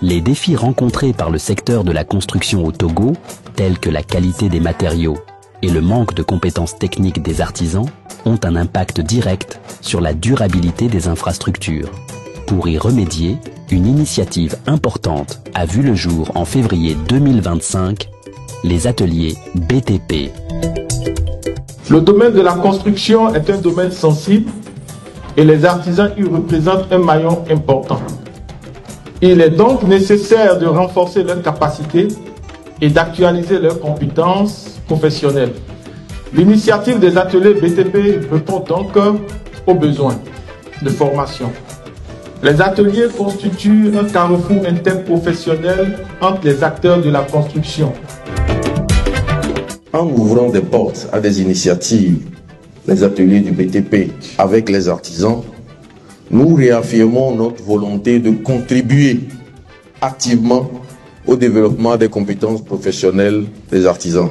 Les défis rencontrés par le secteur de la construction au Togo, tels que la qualité des matériaux et le manque de compétences techniques des artisans, ont un impact direct sur la durabilité des infrastructures. Pour y remédier, une initiative importante a vu le jour en février 2025, les ateliers BTP. Le domaine de la construction est un domaine sensible et les artisans y représentent un maillon important. Il est donc nécessaire de renforcer leurs capacités et d'actualiser leurs compétences professionnelles. L'initiative des ateliers BTP répond donc aux besoins de formation. Les ateliers constituent un carrefour interprofessionnel entre les acteurs de la construction. En ouvrant des portes à des initiatives, les ateliers du BTP avec les artisans, nous réaffirmons notre volonté de contribuer activement au développement des compétences professionnelles des artisans.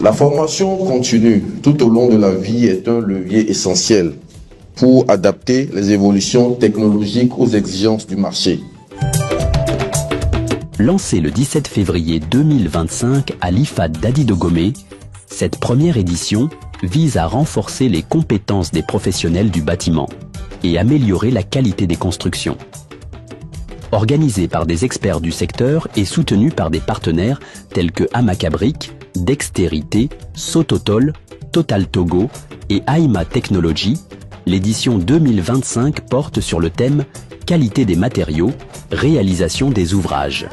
La formation continue tout au long de la vie est un levier essentiel pour adapter les évolutions technologiques aux exigences du marché. Lancée le 17 février 2025 à l'IFAD d'Adidogomé, cette première édition vise à renforcer les compétences des professionnels du bâtiment et améliorer la qualité des constructions. Organisée par des experts du secteur et soutenue par des partenaires tels que Amacabric, Dextérité, Sototol, Total Togo et Aima Technology, l'édition 2025 porte sur le thème « Qualité des matériaux, réalisation des ouvrages ».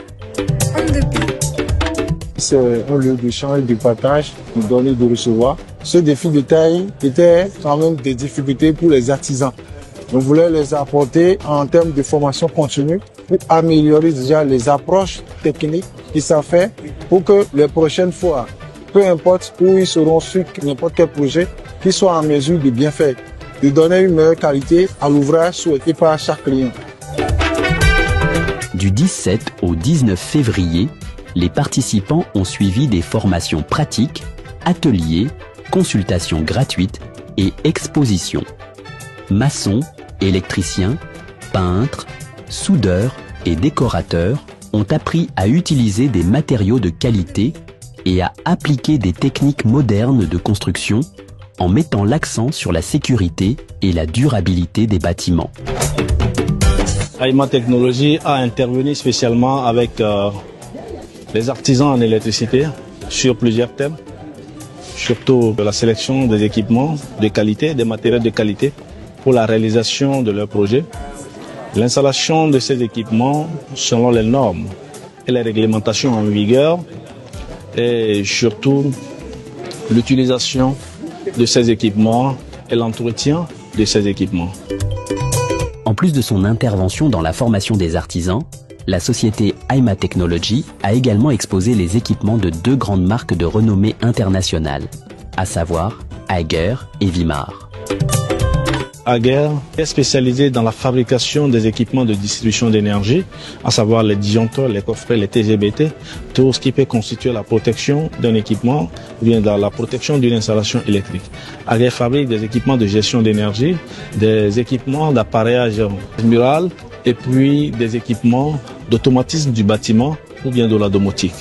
C'est un lieu d'échange, de partage, de donner, de recevoir. Ce défi de taille était quand même des difficultés pour les artisans. On voulait les apporter en termes de formation continue pour améliorer déjà les approches techniques qu'ils savent faire pour que les prochaines fois, peu importe où ils seront sur n'importe quel projet, qu'ils soient en mesure de bien faire, de donner une meilleure qualité à l'ouvrage souhaité par chaque client. Du 17 au 19 février, les participants ont suivi des formations pratiques, ateliers, consultations gratuites et expositions. Maçons, électriciens, peintres, soudeurs et décorateurs ont appris à utiliser des matériaux de qualité et à appliquer des techniques modernes de construction en mettant l'accent sur la sécurité et la durabilité des bâtiments. Aima Technology a intervenu spécialement avec les artisans en électricité sur plusieurs thèmes, surtout la sélection des équipements de qualité, des matériels de qualité pour la réalisation de leurs projets, l'installation de ces équipements selon les normes et les réglementations en vigueur et surtout l'utilisation de ces équipements et l'entretien de ces équipements. En plus de son intervention dans la formation des artisans, la société Aima Technology a également exposé les équipements de deux grandes marques de renommée internationale, à savoir Ager et Vimar. Ager est spécialisé dans la fabrication des équipements de distribution d'énergie, à savoir les disjoncteurs, les coffrets, les TGBT, tout ce qui peut constituer la protection d'un équipement ou bien dans la protection d'une installation électrique. Ager fabrique des équipements de gestion d'énergie, des équipements d'appareillage mural et puis des équipements d'automatisme du bâtiment ou bien de la domotique.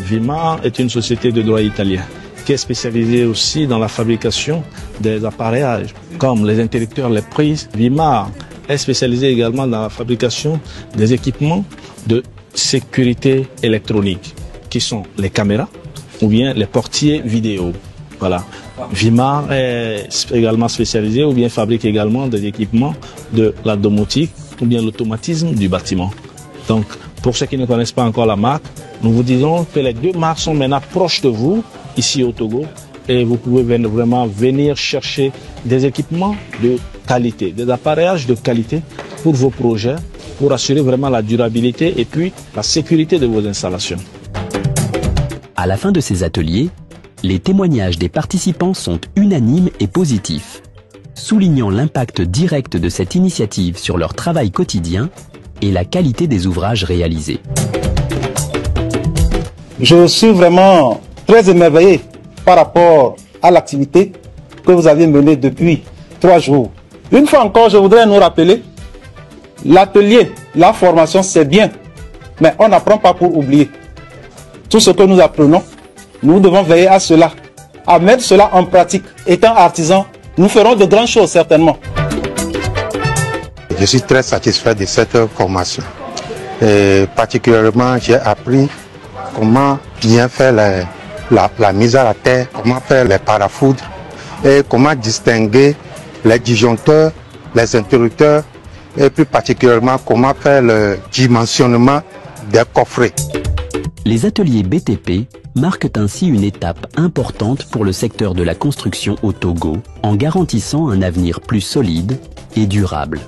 Vimar est une société de droit italien qui est spécialisée aussi dans la fabrication des appareillages, comme les interrupteurs, les prises. Vimar est spécialisé également dans la fabrication des équipements de sécurité électronique, qui sont les caméras ou bien les portiers vidéo. Voilà. Vimar est également spécialisé ou bien fabrique également des équipements de la domotique ou bien l'automatisme du bâtiment. Donc, pour ceux qui ne connaissent pas encore la marque, nous vous disons que les deux marques sont maintenant proches de vous, ici au Togo, et vous pouvez vraiment venir chercher des équipements de qualité, des appareillages de qualité pour vos projets, pour assurer vraiment la durabilité et puis la sécurité de vos installations. À la fin de ces ateliers, les témoignages des participants sont unanimes et positifs, soulignant l'impact direct de cette initiative sur leur travail quotidien et la qualité des ouvrages réalisés. Je suis vraiment très émerveillé par rapport à l'activité que vous avez menée depuis 3 jours. Une fois encore, je voudrais nous rappeler, l'atelier, la formation, c'est bien, mais on n'apprend pas pour oublier. Tout ce que nous apprenons, nous devons veiller à cela, à mettre cela en pratique. Étant artisan, nous ferons de grandes choses certainement. Je suis très satisfait de cette formation. Et particulièrement, j'ai appris comment bien faire la mise à la terre, comment faire les parafoudres et comment distinguer les disjoncteurs, les interrupteurs et plus particulièrement comment faire le dimensionnement des coffrets. Les ateliers BTP marquent ainsi une étape importante pour le secteur de la construction au Togo en garantissant un avenir plus solide et durable.